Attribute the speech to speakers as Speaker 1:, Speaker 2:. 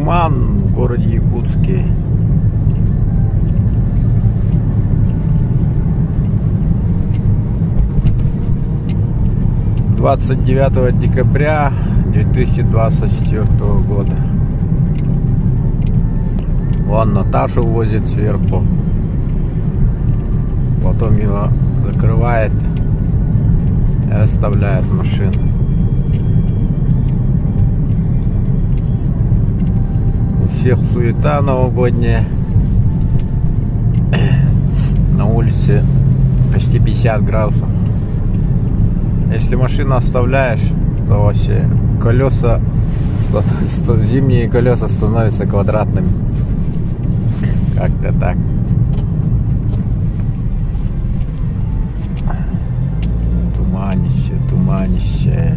Speaker 1: туман в городе Якутске. Двадцать 9 декабря 2024 года. Вон Наташу возит сверху. Потом его закрывает и оставляет машину. У всех суета новогодняя. На улице почти 50 градусов. Если машину оставляешь, то вообще колеса, зимние колеса становятся квадратными. Как-то так. Туманище, туманище.